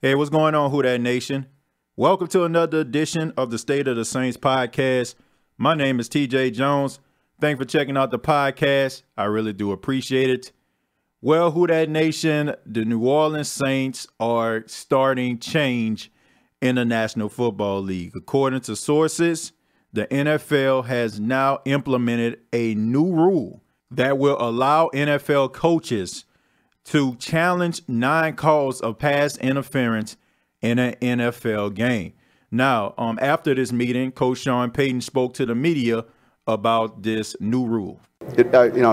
Hey, what's going on, Who Dat Nation? Welcome to another edition of the State of the Saints podcast. My name is TJ Jones. Thanks for checking out the podcast. I really do appreciate it. Well, Who Dat Nation, the New Orleans Saints are starting change in the National Football League. According to sources, the NFL has now implemented a new rule that will allow NFL coaches to challenge 9 calls of pass interference in an NFL game. Now, after this meeting, Coach Sean Payton spoke to the media about this new rule. It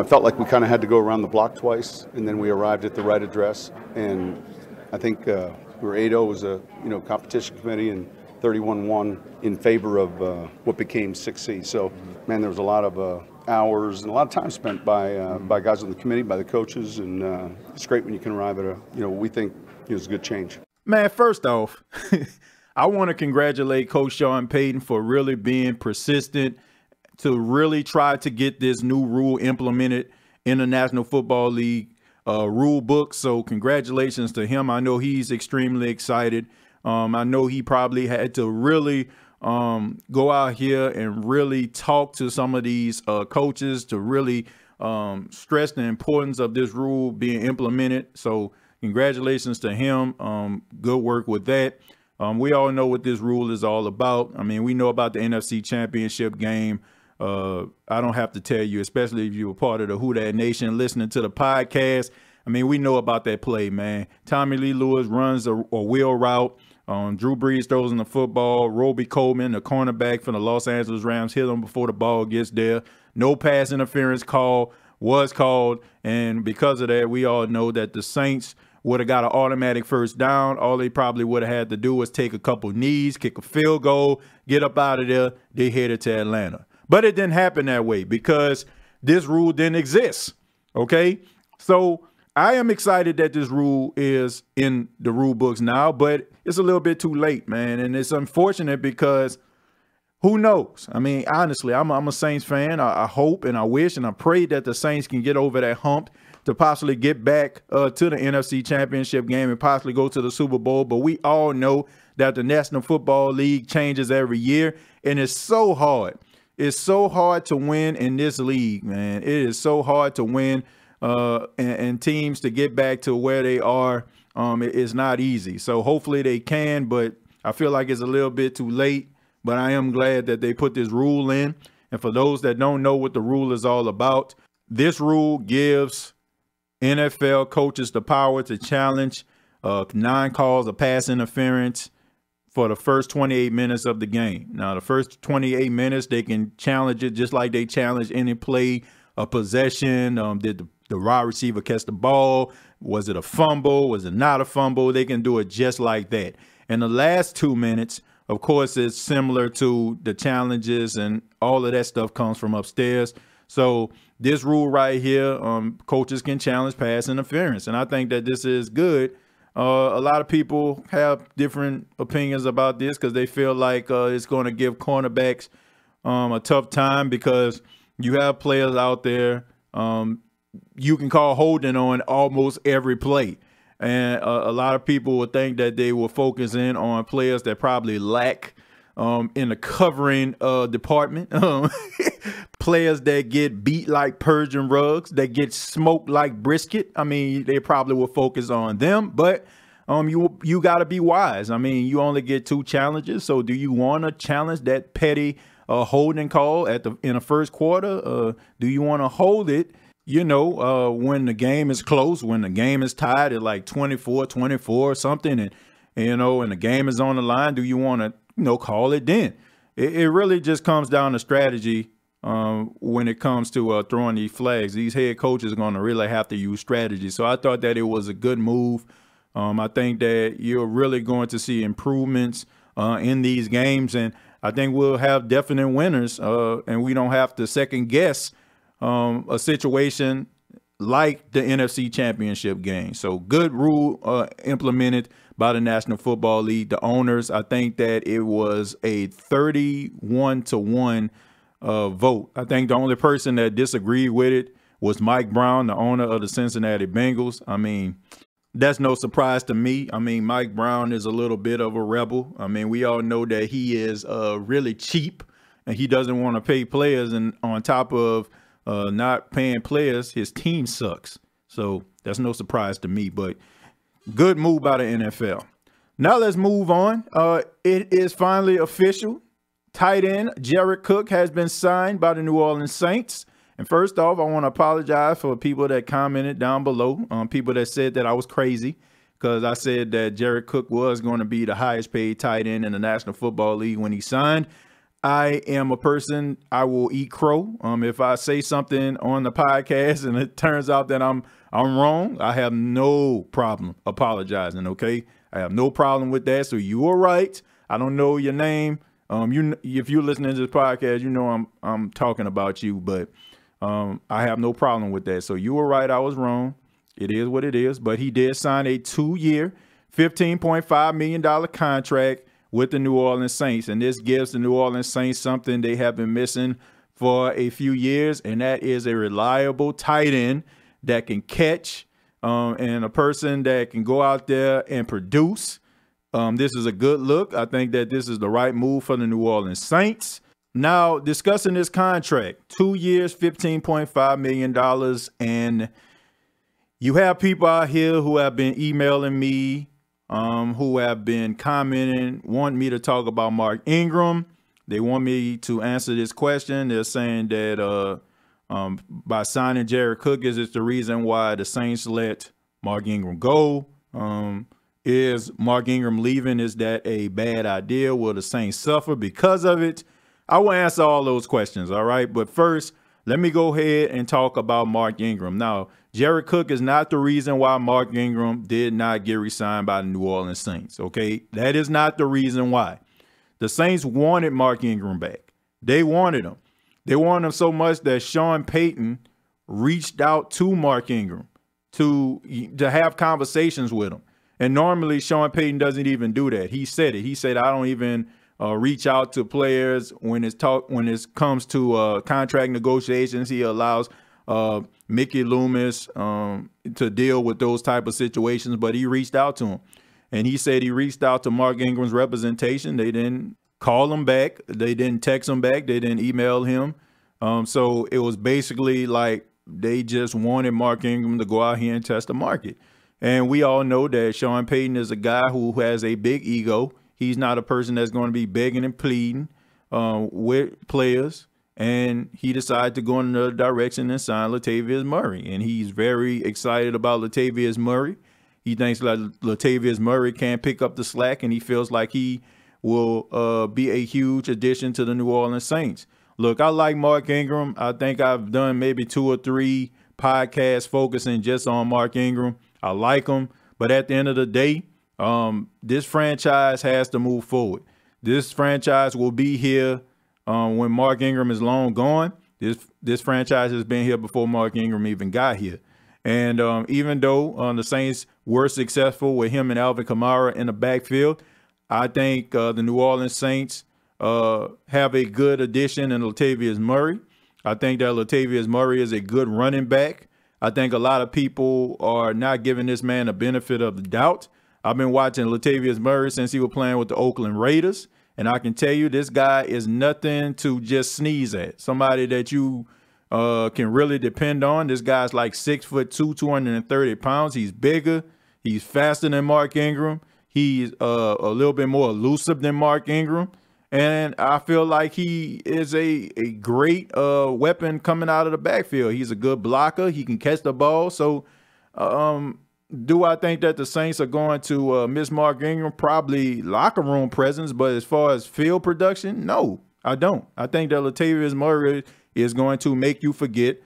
felt like we kind of had to go around the block twice, and then we arrived at the right address. And I think we were 8-0 was a competition committee, and 31-1 in favor of what became 6C. So, man, there was a lot of hours and a lot of time spent by guys on the committee, by the coaches, and it's great when you can arrive at what we think is a good change. Man, first off, I want to congratulate Coach Sean Payton for really being persistent to really try to get this new rule implemented in the National Football League rule book. So congratulations to him. I know he's extremely excited. I know he probably had to really go out here and really talk to some of these coaches to really stress the importance of this rule being implemented. So congratulations to him. Good work with that. We all know what this rule is all about. I mean, we know about the NFC Championship game. I don't have to tell you, especially if you were part of the Who Dat Nation listening to the podcast. I mean, we know about that play, man. Tommy Lee Lewis runs a wheel route. Drew Brees throws in the football. Roby Coleman, the cornerback from the Los Angeles Rams, hit him before the ball gets there. No pass interference call was called. And because of that, we all know that the Saints would have got an automatic first down. All they probably would have had to do was take a couple knees, kick a field goal, get up out of there. They headed to Atlanta. But it didn't happen that way because this rule didn't exist. Okay? So I am excited that this rule is in the rule books now, but it's a little bit too late, man. And it's unfortunate because who knows? I mean, honestly, I'm a Saints fan. I hope and I wish and I pray that the Saints can get over that hump to possibly get back to the NFC Championship game and possibly go to the Super Bowl. But we all know that the National Football League changes every year, and it's so hard. It's so hard to win in this league, man. It is so hard to win. And teams to get back to where they are, it's not easy. So hopefully they can, but I feel like it's a little bit too late. But I am glad that they put this rule in. And for those that don't know what the rule is all about, this rule gives NFL coaches the power to challenge 9 calls of pass interference for the first 28 minutes of the game. Now, the first 28 minutes, they can challenge it just like they challenge any play, a possession. Did the wide receiver catch the ball? Was it a fumble? Was it not a fumble? They can do it just like that. And the last 2 minutes, of course, is similar to the challenges, and all of that stuff comes from upstairs. So this rule right here, coaches can challenge pass interference. And I think that this is good. A lot of people have different opinions about this because they feel like it's going to give cornerbacks a tough time because you have players out there you can call holding on almost every play. And a lot of people would think that they will focus in on players that probably lack in the covering department. Players that get beat like Persian rugs, that get smoked like brisket. I mean, they probably will focus on them, but you got to be wise. I mean, you only get 2 challenges. So do you want to challenge that petty holding call in the first quarter? Do you want to hold it, when the game is close, when the game is tied at like 24-24 or something, and and the game is on the line? Do you want to call it then? It really just comes down to strategy. When it comes to throwing these flags, these head coaches are going to really have to use strategy. So I thought that it was a good move. I think that you're really going to see improvements in these games, and I think we'll have definite winners, and we don't have to second guess a situation like the NFC Championship game. So good rule implemented by the National Football League. The owners, I think that it was a 31-1 vote. I think the only person that disagreed with it was Mike Brown, the owner of the Cincinnati Bengals. I mean, That's no surprise to me. I mean, Mike Brown is a little bit of a rebel. I mean, we all know that he is really cheap and he doesn't want to pay players. And on top of not paying players, his team sucks. So that's no surprise to me, but good move by the NFL. Now let's move on. It is finally official. Tight end Jared Cook has been signed by the New Orleans Saints. And first off, I want to apologize for people that commented down below, people that said that I was crazy because I said that Jared Cook was going to be the highest paid tight end in the National Football League when he signed. I am a person, I will eat crow. If I say something on the podcast and it turns out that I'm wrong, I have no problem apologizing, okay? I have no problem with that. So you are right. I don't know your name. If you're listening to this podcast, you know I'm talking about you, but I have no problem with that. So you were right. I was wrong. It is what it is. But he did sign a 2-year, $15.5 million contract with the New Orleans Saints. And this gives the New Orleans Saints something they have been missing for a few years. And that is a reliable tight end that can catch and a person that can go out there and produce. This is a good look. I think that this is the right move for the New Orleans Saints. Now, discussing this contract, 2 years, $15.5 million. And you have people out here who have been emailing me, who have been commenting, want me to talk about Mark Ingram. They want me to answer this question. They're saying that by signing Jared Cook is the reason why the Saints let Mark Ingram go. Is Mark Ingram leaving? Is that a bad idea? Will the Saints suffer because of it? I will answer all those questions, all right? But first, let me go ahead and talk about Mark Ingram. Now, Jared Cook is not the reason why Mark Ingram did not get re-signed by the New Orleans Saints, okay? That is not the reason why. The Saints wanted Mark Ingram back. They wanted him. They wanted him so much that Sean Payton reached out to Mark Ingram to have conversations with him. And normally, Sean Payton doesn't even do that. He said it. He said, I don't even reach out to players when it comes to contract negotiations. He allows Mickey Loomis to deal with those type of situations, but he reached out to him. And he said he reached out to Mark Ingram's representation. They didn't call him back. They didn't text him back. They didn't email him. So it was basically like they just wanted Mark Ingram to go out here and test the market. And we all know that Sean Payton is a guy who has a big ego. He's not a person that's going to be begging and pleading with players. And he decided to go in another direction and sign Latavius Murray. And he's very excited about Latavius Murray. He thinks that Latavius Murray can pick up the slack, and he feels like he will be a huge addition to the New Orleans Saints. Look, I like Mark Ingram. I think I've done maybe 2 or 3 podcasts focusing just on Mark Ingram. I like him. But at the end of the day, this franchise has to move forward. This franchise will be here when Mark Ingram is long gone. This franchise has been here before Mark Ingram even got here. And even though the Saints were successful with him and Alvin Kamara in the backfield, I think the New Orleans Saints have a good addition in Latavius Murray. I think that Latavius Murray is a good running back. I think a lot of people are not giving this man the benefit of the doubt. I've been watching Latavius Murray since he was playing with the Oakland Raiders, and I can tell you this guy is nothing to just sneeze at. Somebody that you can really depend on. This guy's like 6'2", 230 pounds. He's bigger. He's faster than Mark Ingram. He's a little bit more elusive than Mark Ingram. And I feel like he is a great weapon coming out of the backfield. He's a good blocker. He can catch the ball. So do I think that the Saints are going to miss Mark Ingram? Probably locker room presence. But as far as field production, no, I don't. I think that Latavius Murray is going to make you forget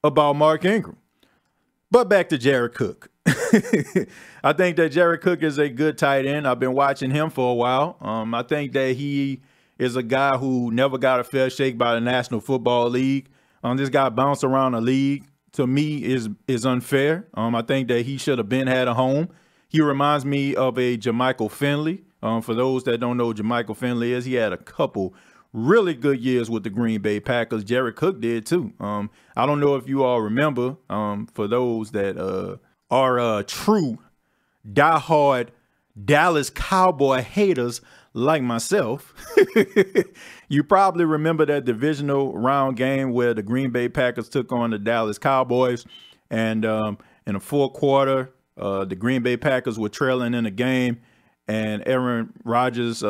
about Mark Ingram. But back to Jared Cook. I think that Jared Cook is a good tight end. I've been watching him for a while. I think that he is a guy who never got a fair shake by the National Football League. This guy bounced around the league. To me, is unfair. I think that he should have had a home. He reminds me of a Jermichael Finley. For those that don't know who Jermichael Finley is, he had a couple really good years with the Green Bay Packers. Jared Cook did too. I don't know if you all remember, for those that are true diehard Dallas Cowboy haters like myself, you probably remember that divisional round game where the Green Bay Packers took on the Dallas Cowboys. And in the fourth quarter, the Green Bay Packers were trailing in the game, and Aaron Rodgers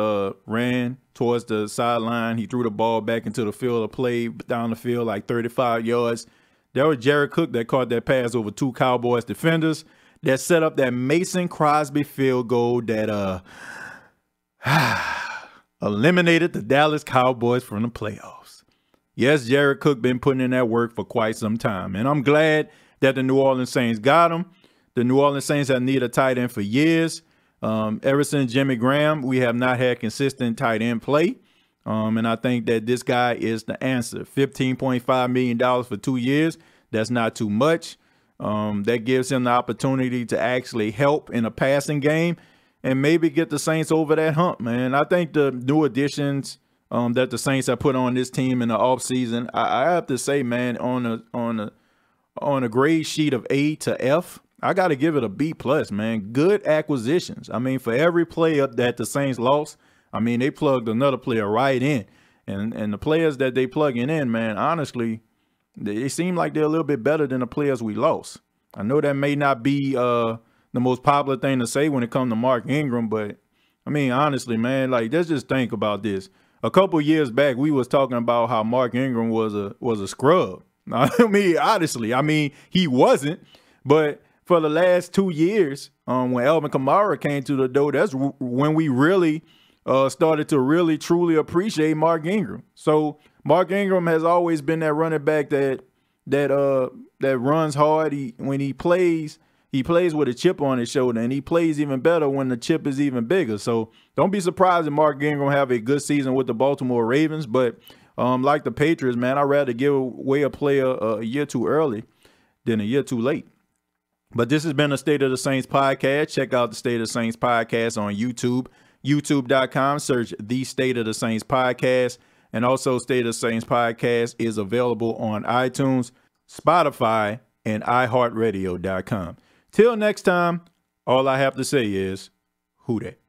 ran towards the sideline. He threw the ball back into the field of play down the field like 35 yards. There was Jared Cook that caught that pass over two Cowboys defenders that set up that Mason Crosby field goal that eliminated the Dallas Cowboys from the playoffs. Yes, Jared Cook been putting in that work for quite some time, and I'm glad that the New Orleans Saints got him. The New Orleans Saints have needed a tight end for years. Ever since Jimmy Graham, we have not had consistent tight end play. And I think that this guy is the answer. $15.5 million for 2 years. That's not too much. That gives him the opportunity to actually help in a passing game and maybe get the Saints over that hump, man. I think the new additions that the Saints have put on this team in the offseason, I have to say, man, on a grade sheet of A to F, I got to give it a B plus, man. Good acquisitions. I mean, for every player that the Saints lost, I mean, they plugged another player right in. And the players that they plugging in, man, honestly, they seem like they're a little bit better than the players we lost. I know that may not be the most popular thing to say when it comes to Mark Ingram, but, I mean, honestly, man, like, let's just think about this. A couple years back, we was talking about how Mark Ingram was a scrub. I mean, honestly, I mean, he wasn't, but for the last 2 years, when Alvin Kamara came to the door, that's when we really started to really truly appreciate Mark Ingram. So Mark Ingram has always been that running back that runs hard. When he plays with a chip on his shoulder, and he plays even better when the chip is even bigger. So don't be surprised if Mark Ingram have a good season with the Baltimore Ravens. But like the Patriots, man, I'd rather give away a player a year too early than a year too late. But this has been the State of the Saints podcast. Check out the State of the Saints podcast on YouTube, youtube.com. Search the State of the Saints podcast. And also State of the Saints podcast is available on iTunes, Spotify, and iHeartRadio.com. Till next time, all I have to say is, who dat?